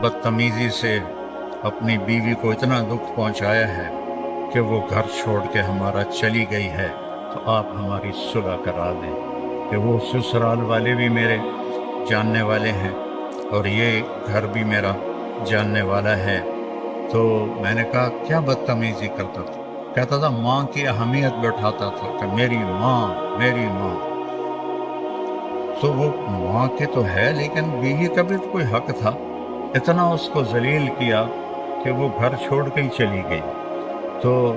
بدتمیزی سے اپنی بیوی کو اتنا دکھ پہنچایا ہے کہ وہ گھر چھوڑ کے ہمارا چلی گئی ہے، تو آپ ہماری صلح کرا دیں کہ وہ سسرال والے بھی میرے جاننے والے ہیں اور یہ گھر بھی میرا جاننے والا ہے۔ تو میں نے کہا کیا بدتمیزی کرتا تھا؟ کہتا تھا ماں کی اہمیت بٹھاتا تھا کہ میری ماں میری ماں۔ تو وہ ماں کی تو ہے لیکن بیوی کا بھی تو کوئی حق تھا۔ اتنا اس کو ذلیل کیا کہ وہ گھر چھوڑ کے ہی چلی گئی۔ تو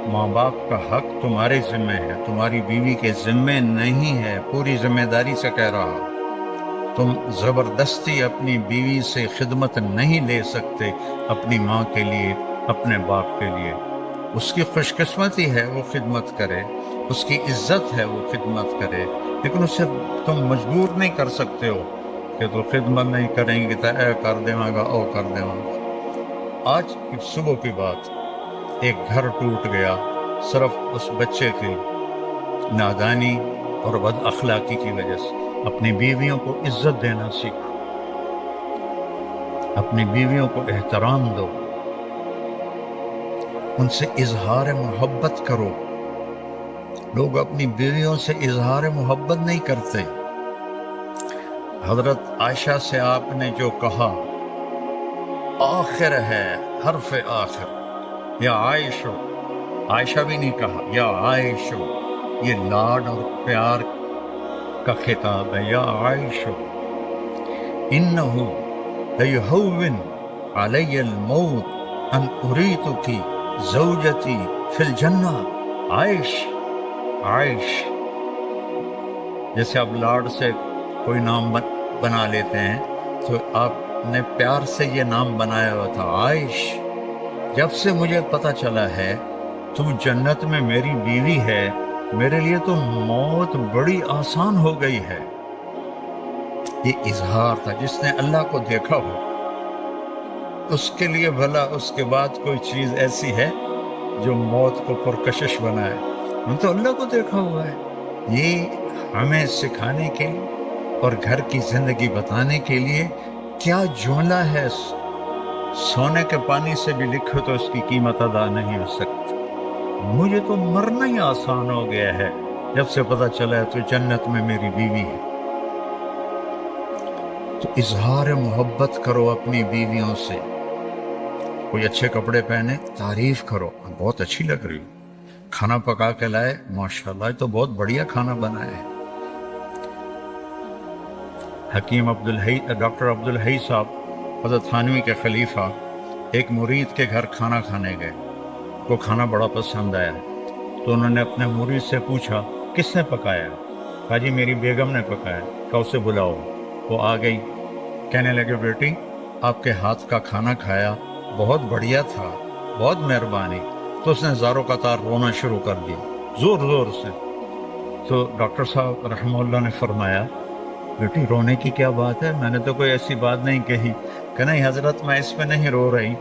ماں باپ کا حق تمہارے ذمہ ہے، تمہاری بیوی کے ذمہ نہیں ہے۔ پوری ذمہ داری سے کہہ رہا، تم زبردستی اپنی بیوی سے خدمت نہیں لے سکتے اپنی ماں کے لیے، اپنے باپ کے لیے۔ اس کی خوش قسمتی ہے وہ خدمت کرے، اس کی عزت ہے وہ خدمت کرے، لیکن اسے تم مجبور نہیں کر سکتے ہو کہ تو خدمت نہیں کریں گی تو اے کر دے گا او کر دے گا۔ آج صبح کی بات، ایک گھر ٹوٹ گیا صرف اس بچے کی نادانی اور بد اخلاقی کی وجہ سے۔ اپنی بیویوں کو عزت دینا سیکھو، اپنی بیویوں کو احترام دو، ان سے اظہار محبت کرو۔ لوگ اپنی بیویوں سے اظہار محبت نہیں کرتے۔ حضرت عائشہ سے آپ نے جو کہا، آخر ہے حرف آخر، یا عائشہ، عائشہ بھی نہیں کہا یا عائشہ، یہ لاڈ اور پیار کا خطاب ہے، یا عائشہ انہو لیہون علی الموت ان اریتک زوجتی فی الجنہ۔ عائش، عائش، جیسے آپ لاڈ سے کوئی نام بنا لیتے ہیں تو آپ نے پیار سے یہ نام بنایا ہوا تھا، عائش۔ جب سے مجھے پتہ چلا ہے تو جنت میں میری بیوی ہے، میرے لیے تو موت بڑی آسان ہو گئی ہے۔ یہ اظہار تھا۔ جس نے اللہ کو دیکھا ہو اس کے لیے بھلا اس کے بعد کوئی چیز ایسی ہے جو موت کو پرکشش بنائے؟ ہم تو اللہ کو دیکھا ہوا ہے۔ یہ ہمیں سکھانے کے لیے اور گھر کی زندگی بتانے کے لیے کیا جملہ ہے، سونے کے پانی سے بھی لکھو تو اس کی قیمت ادا نہیں ہو سکتی۔ مجھے تو مرنا ہی آسان ہو گیا ہے جب سے پتہ چلا ہے تو جنت میں میری بیوی ہے۔ تو اظہار محبت کرو اپنی بیویوں سے۔ کوئی اچھے کپڑے پہنے، تعریف کرو، بہت اچھی لگ رہی ہو۔ کھانا پکا کے لائے، ماشاءاللہ یہ تو بہت بڑھیا کھانا بنایا ہے۔ حکیم ڈاکٹر عبدالحی صاحب حضرت تھانوی کے خلیفہ ایک مرید کے گھر کھانا کھانے گئے، کو کھانا بڑا پسند آیا تو انہوں نے اپنے مرید سے پوچھا کس نے پکایا؟ کہا جی میری بیگم نے پکایا۔ کہا اسے بلاؤ۔ وہ آ گئی، کہنے لگے بیٹی آپ کے ہاتھ کا کھانا کھایا، بہت بڑھیا تھا، بہت مہربانی۔ تو اس نے زاروں قطار رونا شروع کر دیا، زور زور سے۔ تو ڈاکٹر صاحب رحمہ اللہ نے فرمایا بیٹی رونے کی کیا بات ہے، میں نے تو کوئی ایسی بات نہیں کہی۔ کہ نہیں حضرت میں اس پہ نہیں رو رہی،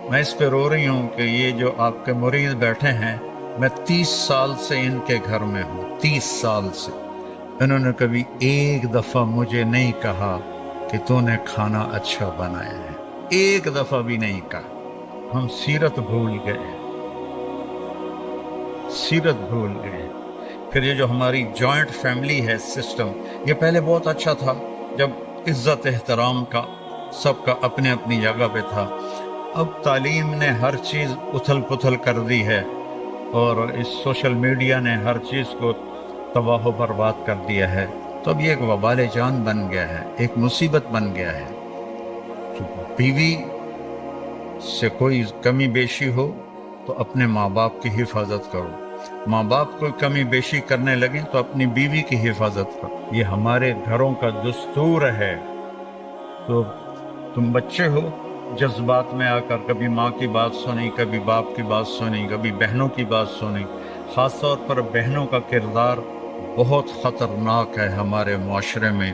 میں اس پہ رو رہی ہوں کہ یہ جو آپ کے مرید بیٹھے ہیں، میں 30 سال سے ان کے گھر میں ہوں، 30 سال سے انہوں نے کبھی ایک دفعہ مجھے نہیں کہا کہ تو نے کھانا اچھا بنایا ہے، ایک دفعہ بھی نہیں کہا۔ ہم سیرت بھول گئے، سیرت بھول گئے۔ پھر یہ جو ہماری جوائنٹ فیملی ہے سسٹم، یہ پہلے بہت اچھا تھا جب عزت احترام کا سب کا اپنے اپنی جگہ پہ تھا۔ اب تعلیم نے ہر چیز اتھل پتھل کر دی ہے اور اس سوشل میڈیا نے ہر چیز کو تباہ و برباد کر دیا ہے، تو اب یہ ایک وبال جان بن گیا ہے، ایک مصیبت بن گیا ہے۔ تو بیوی سے کوئی کمی بیشی ہو تو اپنے ماں باپ کی حفاظت کرو، ماں باپ کو کمی بیشی کرنے لگیں تو اپنی بیوی کی حفاظت کرو۔ یہ ہمارے گھروں کا دستور ہے۔ تو تم بچے ہو، جذبات میں آ کر کبھی ماں کی بات سنی، کبھی باپ کی بات سنی، کبھی بہنوں کی بات سنی۔ خاص طور پر بہنوں کا کردار بہت خطرناک ہے ہمارے معاشرے میں،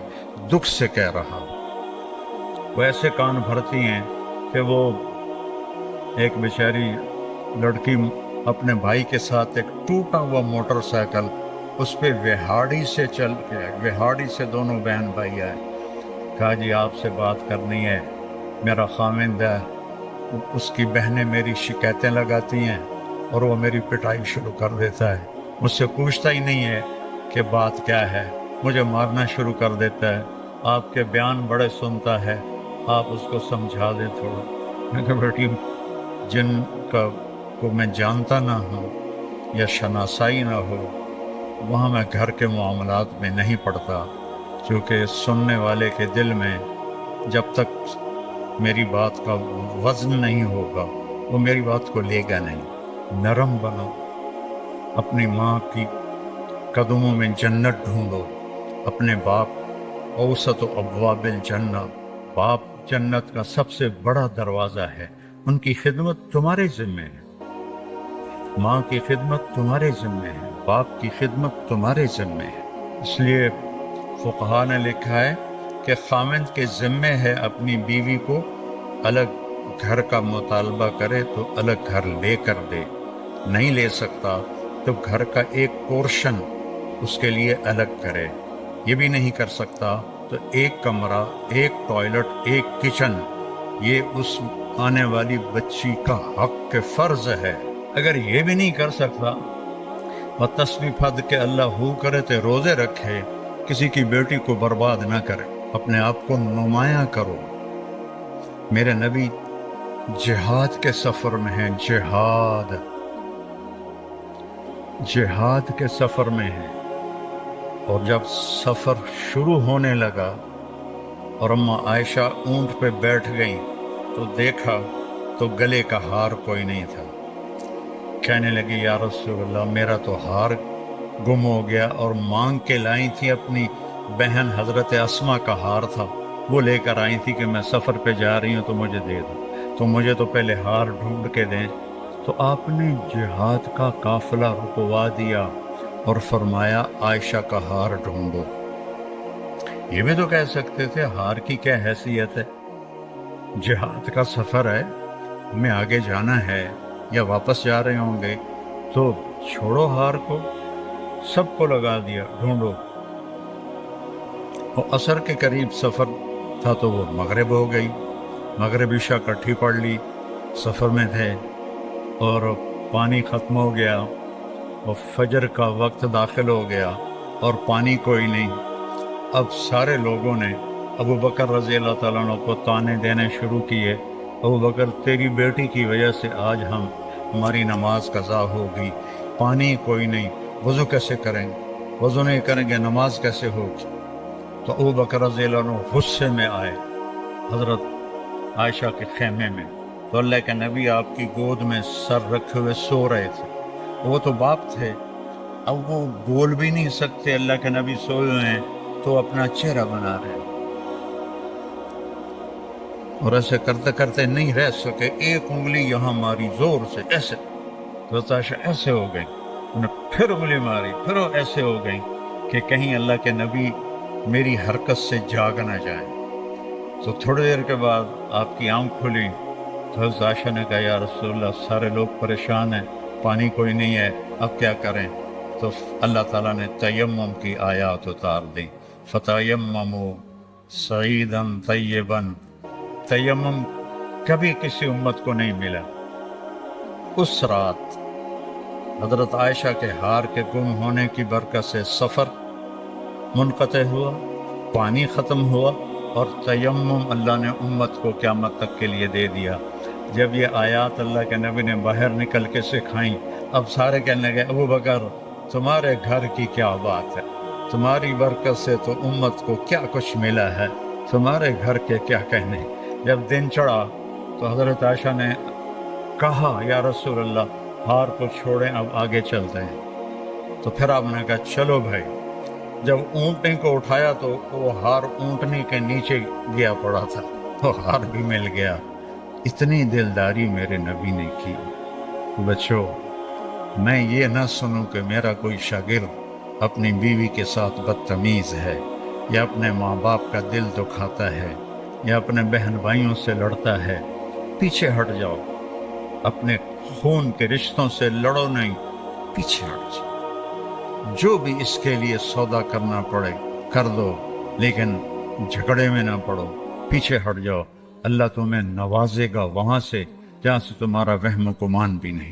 دکھ سے کہہ رہا۔ وہ ایسے کان بھرتی ہیں کہ وہ ایک بیچاری لڑکی اپنے بھائی کے ساتھ ایک ٹوٹا ہوا موٹر سائیکل اس پہ وہاڑی سے چل کے وہاڑی سے دونوں بہن بھائی آئے، کہا جی آپ سے بات کرنی ہے، میرا خاوند ہے، اس کی بہنیں میری شکایتیں لگاتی ہیں اور وہ میری پٹائی شروع کر دیتا ہے، مجھ سے پوچھتا ہی نہیں ہے کہ بات کیا ہے، مجھے مارنا شروع کر دیتا ہے، آپ کے بیان بڑے سنتا ہے، آپ اس کو سمجھا دیں تھوڑا۔ میں کہا بیٹی جن کا کو میں جانتا نہ ہوں یا شناسائی نہ ہو وہاں میں گھر کے معاملات میں نہیں پڑتا، کیونکہ سننے والے کے دل میں جب تک میری بات کا وزن نہیں ہوگا وہ میری بات کو لے گا نہیں۔ نرم بنو، اپنی ماں کی قدموں میں جنت ڈھونڈو، اپنے باپ اوسط و ابواب الجنہ، باپ جنت کا سب سے بڑا دروازہ ہے، ان کی خدمت تمہارے ذمہ ہے، ماں کی خدمت تمہارے ذمہ ہے، باپ کی خدمت تمہارے ذمہ ہے۔ اس لیے فقہا نے لکھا ہے کہ خاوند کے ذمہ ہے اپنی بیوی کو الگ گھر کا مطالبہ کرے تو الگ گھر لے کر دے، نہیں لے سکتا تو گھر کا ایک پورشن اس کے لیے الگ کرے، یہ بھی نہیں کر سکتا تو ایک کمرہ، ایک ٹوائلٹ، ایک کچن، یہ اس آنے والی بچی کا حق کے فرض ہے۔ اگر یہ بھی نہیں کر سکتا وہ تسبیح پھد کے اللہ ہو کرے تو روزے رکھے، کسی کی بیٹی کو برباد نہ کرے، اپنے آپ کو نمایاں کرو۔ میرے نبی جہاد کے سفر میں ہیں، جہاد کے سفر میں ہیں، اور جب سفر شروع ہونے لگا اور اماں عائشہ اونٹ پہ بیٹھ گئیں تو دیکھا تو گلے کا ہار کوئی نہیں تھا، کہنے لگی یا رسول اللہ میرا تو ہار گم ہو گیا، اور مانگ کے لائی تھی اپنی بہن حضرت اسما کا ہار تھا، وہ لے کر آئی تھی کہ میں سفر پہ جا رہی ہوں تو مجھے دے دو، تو مجھے تو پہلے ہار ڈھونڈ کے دیں۔ تو آپ نے جہاد کا قافلہ رکوا دیا اور فرمایا عائشہ کا ہار ڈھونڈو۔ یہ بھی تو کہہ سکتے تھے ہار کی کیا حیثیت ہے، جہاد کا سفر ہے، ہمیں آگے جانا ہے یا واپس جا رہے ہوں گے تو چھوڑو ہار کو، سب کو لگا دیا ڈھونڈو۔ اور عصر کے قریب سفر تھا تو وہ مغرب ہو گئی، مغرب عشاء کٹھی پڑھ لی، سفر میں تھے اور پانی ختم ہو گیا اور فجر کا وقت داخل ہو گیا اور پانی کوئی نہیں۔ اب سارے لوگوں نے ابو بکر رضی اللہ تعالیٰ عنہ کو طعنے دینے شروع کیے، ابو بکر تیری بیٹی کی وجہ سے آج ہماری نماز قضا ہوگی، پانی کوئی نہیں، وضو کیسے کریں گے، وضو نہیں کریں گے نماز کیسے ہوگی؟ تو ابو بکر رضی اللہ عنہ غصے میں آئے حضرت عائشہ کے خیمے میں، تو اللہ کے نبی آپ کی گود میں سر رکھے ہوئے سو رہے تھے، وہ تو باپ تھے، اب وہ بول بھی نہیں سکتے، اللہ کے نبی سوئے ہوئے ہیں تو اپنا چہرہ بنا رہے ہیں، اور ایسے کرتے کرتے نہیں رہ سکے، ایک انگلی یہاں ماری زور سے ایسے، تو عائشہ ایسے ہو گئی، انہیں پھر انگلی ماری، پھر وہ ایسے ہو گئی کہ کہیں اللہ کے نبی میری حرکت سے جاگ نہ جائیں۔ تو تھوڑی دیر کے بعد آپ کی آنکھ کھلی تو حضرت عائشہ نے کہا یا رسول اللہ سارے لوگ پریشان ہیں، پانی کوئی نہیں ہے، اب کیا کریں؟ تو اللہ تعالیٰ نے تیمم کی آیات اتار دی، فَتَيَمَّمُوا صَعِيدًا طَيِّبًا، تیمم کبھی کسی امت کو نہیں ملا۔ اس رات حضرت عائشہ کے ہار کے گم ہونے کی برکت سے سفر منقطع ہوا، پانی ختم ہوا، اور تیمم اللہ نے امت کو قیامت تک کے لیے دے دیا۔ جب یہ آیات اللہ کے نبی نے باہر نکل کے سکھائیں، اب سارے کہنے لگے ابو بکر تمہارے گھر کی کیا بات ہے، تمہاری برکت سے تو امت کو کیا کچھ ملا ہے، تمہارے گھر کے کیا کہنے۔ جب دن چڑھا تو حضرت عائشہ نے کہا یا رسول اللہ ہار کو چھوڑیں، اب آگے چلتے ہیں۔ تو پھر آپ نے کہا چلو بھائی، جب اونٹنی کو اٹھایا تو وہ ہار اونٹنی کے نیچے گیا پڑا تھا، تو ہار بھی مل گیا۔ اتنی دلداری میرے نبی نے کی۔ بچوں، میں یہ نہ سنوں کہ میرا کوئی شاگرد اپنی بیوی کے ساتھ بدتمیز ہے، یا اپنے ماں باپ کا دل دکھاتا ہے، یا اپنے بہن بھائیوں سے لڑتا ہے۔ پیچھے ہٹ جاؤ، اپنے خون کے رشتوں سے لڑو نہیں، پیچھے ہٹ جاؤ۔ جو بھی اس کے لیے سودا کرنا پڑے کر دو، لیکن جھگڑے میں نہ پڑو، پیچھے ہٹ جاؤ، اللہ تمہیں نوازے گا وہاں سے جہاں سے تمہارا وہم و گمان بھی نہیں۔